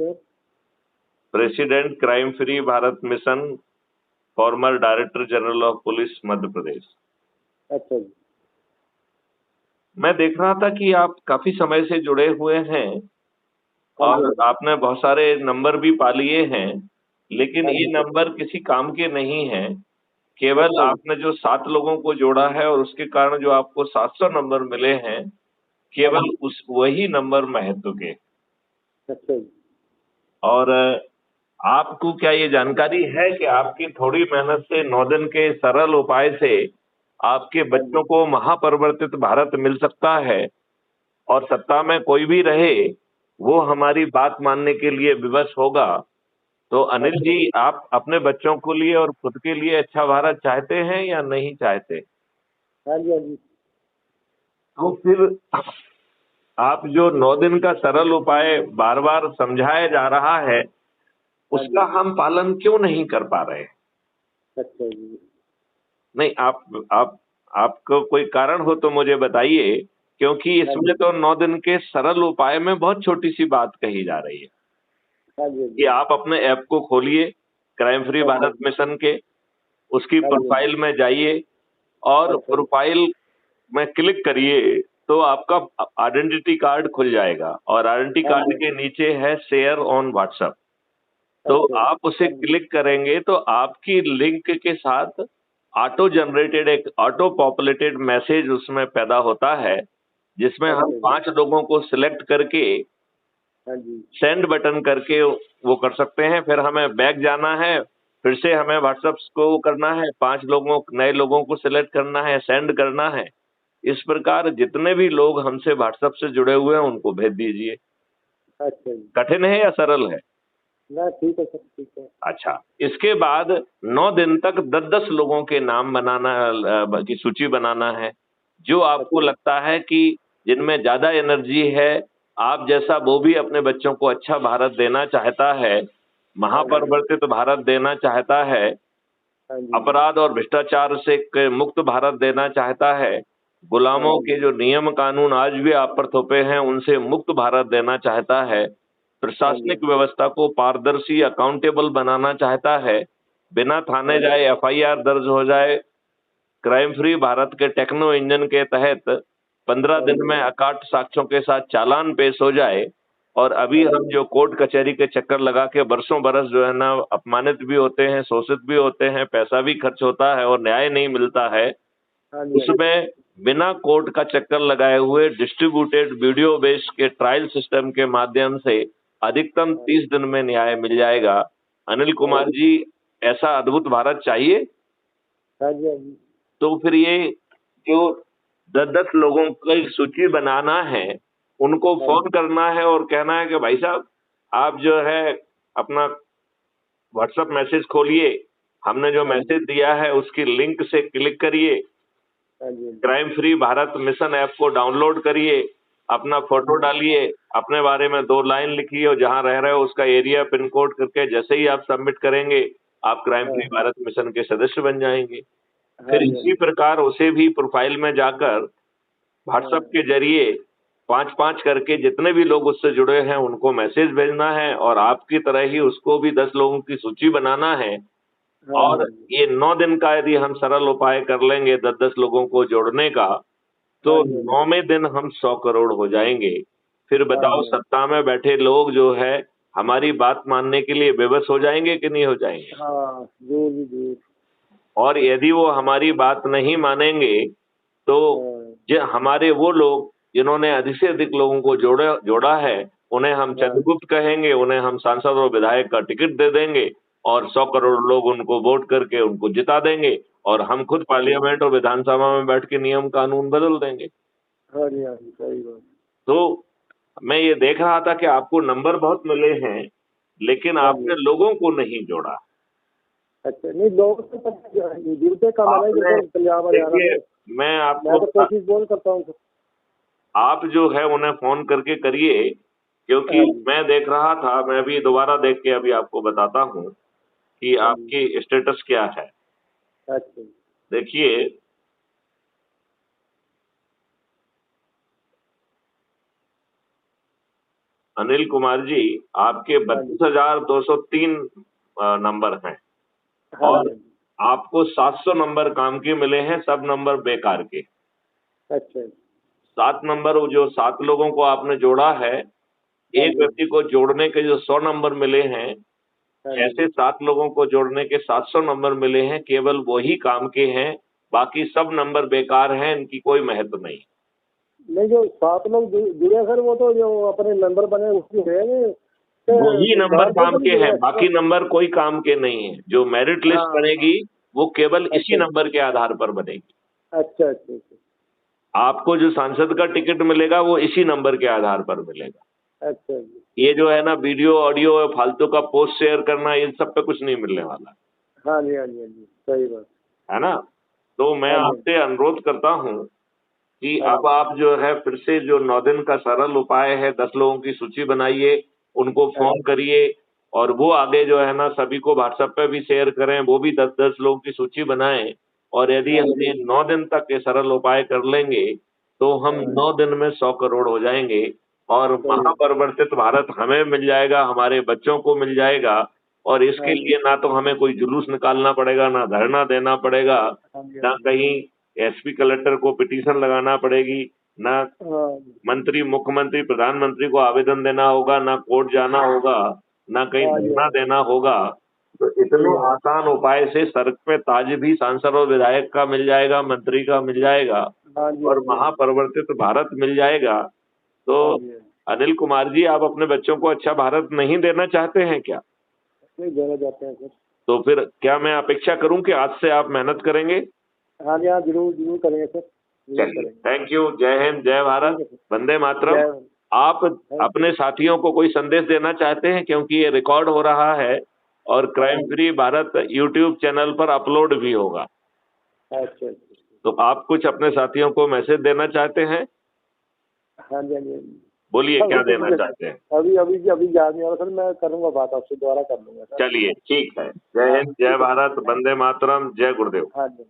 Sir. President crime free Bharat mission, former director general of police Madhya Pradesh. अच्छा जी। मैं देख रहा था कि आप काफी समय से जुड़े हुए हैं हाँ जी, और हाँ जी। आपने बहुत सारे नंबर भी पा लिए हैं, लेकिन हाँ ये जी सर। नंबर किसी काम के नहीं है। केवल अच्छा जी। आपने जो 7 लोगों को जोड़ा है और उसके कारण जो आपको 700 नंबर मिले हैं, हाँ केवल जी। उस वही नंबर महत्व के। अच्छा जी। और आपको क्या ये जानकारी है कि आपकी थोड़ी मेहनत से 9 दिन के सरल उपाय से आपके हाँ बच्चों जी। को महापरिवर्तित भारत मिल सकता है और सत्ता में कोई भी रहे, वो हमारी बात मानने के लिए विवश होगा। तो अनिल अच्छा जी, जी। आप अपने बच्चों के लिए और खुद के लिए अच्छा भारत चाहते हैं या नहीं चाहते? हाँ जी, हाँ जी। तो फिर आप जो 9 दिन का सरल उपाय बार-बार समझाया जा रहा है, हाँ उसका जी। हम पालन क्यों नहीं कर पा रहे? अच्छा जी। नहीं, आप आपको कोई कारण हो तो मुझे बताइए, क्योंकि हाँ इसमें जी। तो 9 दिन के सरल उपाय में बहुत छोटी-सी बात कही जा रही है हाँ जी, हाँ कि जी। आप अपने ऐप को खोलिए, क्राइम फ्री अच्छा भारत जी। मिशन के, उसकी हाँ जी, हाँ जी। प्रोफाइल में जाइए और अच्छा जी। प्रोफाइल में क्लिक करिए, तो आपका आइडेंटिटी कार्ड खुल जाएगा और आइडेंटिटी हाँ जी, कार्ड हाँ के जी। नीचे है शेयर ऑन व्हाट्सएप। तो अच्छा जी। आप उसे हाँ जी। क्लिक करेंगे तो आपकी लिंक के साथ ऑटो जनरेटेड एक ऑटो पॉपुलेटेड मैसेज उसमें पैदा होता है, जिसमें हम अच्छा जी। 5 लोगों को सिलेक्ट करके हाँ जी। सेंड बटन करके वो कर सकते हैं। फिर हमें बैक जाना है, फिर से हमें व्हाट्सएप को वो करना है, 5 लोगों नए लोगों को सिलेक्ट करना है, सेंड करना है। इस प्रकार जितने भी लोग हमसे व्हाट्सएप से जुड़े हुए हैं उनको भेज दीजिए। अच्छा जी। कठिन है या सरल है? ना ठीक है सर, ठीक है। अच्छा, इसके बाद 9 दिन तक 10-10 लोगों के नाम बनाना की सूची बनाना है, जो आपको अच्छा जी। लगता है कि जिनमें ज़्यादा एनर्जी है, आप जैसा वो भी अपने बच्चों को अच्छा भारत देना चाहता है, हाँ जी। महापरिवर्तित भारत देना चाहता है, हाँ जी। अपराध और भ्रष्टाचार से क मुक्त भारत देना चाहता है, हाँ गुलामों जी। के जो नियम कानून आज भी आप पर थोपे हैं, उनसे मुक्त भारत देना चाहता है, हाँ जी। प्रशासनिक व्यवस्था को पारदर्शी अकाउंटेबल बनाना चाहता है, बिना थाने हाँ जी। जाए एफआईआर दर्ज हो जाए, crime free Bharat K techno engine के तहत 15 हाँ दिन जी। में अकाट साक्ष्यों के साथ चालान पेश हो जाए और अभी हाँ हम जी। जो कोर्ट कचहरी के चक्कर लगा के बरसों बरस जो है ना अपमानित भी होते हैं, शोषित भी होते हैं, पैसा भी खर्च होता है और न्याय नहीं मिलता है, हाँ जी। हाँ जी। उसमें बिना कोर्ट का चक्कर लगाए हुए डिस्ट्रीब्यूटेड वीडियो बेस्ड के ट्रायल सिस्टम के माध्यम से अधिकतम हाँ 30 दिन में न्याय मिल जाएगा। अनिल कुमार जी। जी, ऐसा अद्भुत भारत चाहिए? हाँ जी। हाँ जी। तो फिर ये जो 10-10 लोगों की सूची बनाना है, उनको हाँ फ़ोन जी। करना है और कहना है कि भाई साहब, आप जो है अपना व्हाट्सएप मैसेज खोलिए, हमने जो हाँ जी। मैसेज दिया है उसकी लिंक से क्लिक करिए, हाँ जी। हाँ जी। Crime free Bharat mission app को डाउनलोड करिए, अपना हाँ फ़ोटो जी। डालिए, अपने बारे में 2 लाइन लिखिए और जहाँ रह रहे हो उसका एरिया पिन कोड करके जैसे ही आप सबमिट करेंगे, आप क्राइम हाँ फ्री भारत मिशन के सदस्य बन जाएँगे। हाँ फिर जी। हाँ इसी जी। प्रकार उसे भी प्रोफाइल में जाकर व्हाट्सएप हाँ के ज़रिए 5-5 करके जितने भी लोग उससे जुड़े हैं उनको मैसेज भेजना है और आपकी तरह ही उसको भी 10 लोगों की सूची बनाना है हाँ जी। और हाँ जी। ये 9 दिन का यदि हम सरल उपाय कर लेंगे 10-10 लोगों को जोड़ने का, हाँ तो जी। हाँ जी। 9वें दिन हम 100 करोड़ हो जाएँगे। फिर हाँ बताओ जी। सत्ता में बैठे लोग जो है, हमारी बात मानने के लिए विवश हो जाएँगे कि नहीं हो जाएँगे? हाँ, ज़रूर जी, ज़रूर। और यदि वो हमारी बात नहीं मानेंगे, तो हाँ, हमारे वो लोग जिन्होंने अधिक से अधिक लोगों को जोड़ा जोड़ा है, उन्हें हम हाँ, चंद्रगुप्त कहेंगे, उन्हें हम सांसद और विधायक का टिकट दे देंगे और 100 करोड़ लोग उनको वोट करके उनको जिता देंगे और हम खुद हाँ जी। पार्लियामेंट और विधानसभा में बैठ के नियम कानून बदल देंगे। हाँ जी, हाँ जी, सही बात। तो मैं ये देख रहा था कि आपको नंबर बहुत मिले हैं, लेकिन हाँ आपने जी। लोगों को नहीं जोड़ा। अच्छा, नहीं लोगों से पता दिल पे कम है ना आपने जैसे पंजाब हरियाणा देखिए, में। मैं मैं आपको तो कोशिश बहुत करता हूँ सर। आप जो है उन्हें फ़ोन करके करिए, क्योंकि हाँ जी। मैं देख रहा था, मैं अभी दोबारा देख के अभी आपको बताता हूँ कि हाँ जी। आपकी स्टेटस क्या है। अच्छा जी। देखिए, अनिल कुमार जी, आपके 32,203 नंबर हैं हाँ और जी। आपको 700 नंबर काम के मिले हैं, सब नंबर बेकार के। अच्छा। 7 नंबर, वो जो 7 लोगों को आपने जोड़ा है, हाँ एक जी। व्यक्ति को जोड़ने के जो 100 नंबर मिले हैं, हाँ जी। ऐसे 7 लोगों को जोड़ने के 700 नंबर मिले हैं, केवल वही काम के हैं, बाकी सब नंबर बेकार हैं, इनकी कोई महत्व नहीं। नहीं, जो 7 लोग जुड़े सर, वो तो जो अपने मेंबर बने उसकी है नहीं, वही नंबर बाहर काम तो के नहीं हैं, जुड़े बाकी नंबर कोई काम के नहीं है। जो मेरिट लिस्ट हाँ। बनेगी, वो केवल इसी अच्छा नंबर के आधार पर बनेगी। अच्छा अच्छा अच्छा। आपको जो सांसद का टिकट मिलेगा, वो इसी नंबर के आधार पर मिलेगा। अच्छा जी। ये जो है ना, वीडियो ऑडियो फालतू का पोस्ट शेयर करना, इन सब पे कुछ नहीं मिलने वाला, हाँ जी हाँ जी हाँ जी, सही बात। है ना। तो मैं हाँ जी आपसे अनुरोध करता हूँ कि हाँ अब जी आप जो है फिर से जो 9 दिन का सरल उपाय है, 10 लोगों की सूची बनाइए, उनको हाँ फ़ोन जी करिए और वो आगे जो है ना सभी को व्हाट्सएप पे भी शेयर करें, वो भी 10-10 लोगों की सूची बनाएँ और यदि हाँ हम जी ये 9 दिन तक ये सरल उपाय कर लेंगे, तो हम हाँ 9 दिन में 100 करोड़ हो जाएँगे और सही है। महापरिवर्तित भारत हमें मिल जाएगा, हमारे बच्चों को मिल जाएगा और इसके हाँ जी लिए ना तो हमें कोई जुलूस निकालना पड़ेगा, ना धरना देना पड़ेगा, हाँ जी हाँ ना जी कहीं एसपी कलेक्टर को पिटीशन लगाना पड़ेगी, ना हाँ जी मंत्री, मुख्यमंत्री, प्रधानमंत्री को आवेदन देना होगा, ना कोर्ट जाना होगा, ना कहीं हाँ जी धरना देना होगा। तो सही इतने बात। आसान उपाय से सड़क पे ताज भी सांसद और विधायक का मिल जाएगा, मंत्री का मिल जाएगा हाँ जी हाँ और जी हाँ जी महापरिवर्तित भारत मिल जाएगा। तो हाँ जी हाँ जी। अनिल कुमार जी, आप अपने बच्चों को अच्छा भारत नहीं देना चाहते हैं क्या? नहीं देना चाहते हैं सर। तो फिर क्या मैं अपेक्षा करूं कि आज से आप मेहनत करेंगे? हाँ जी हाँ, जरूर जरूर करेंगे सर, जरूर चलिए, करेंगे। Thank you. जय हिंद, जय भारत, ठीक है सर। वंदे मातरम। जय आप थैंक अपने साथियों को कोई संदेश देना चाहते हैं, क्योंकि ये रिकॉर्ड हो रहा है और हाँ क्राइम जी। फ्री भारत यूट्यूब चैनल पर अपलोड भी होगा। अच्छा अच्छा। तो आप कुछ अपने साथियों को मैसेज देना चाहते हैं? हाँ जी हाँ जी हाँ जी। बोलिए, हाँ, क्या वो तो देना मुझे चाहते हैं? अभी अभी अभी याद नहीं आ रहा सर, मैं करूँगा बात आपसे, दोबारा कर लूँगा सर। चलिए, ठीक है। जय हाँ हिंद, जय ठीक है। भारत, वंदे मातरम, जय गुरुदेव। हाँ जी।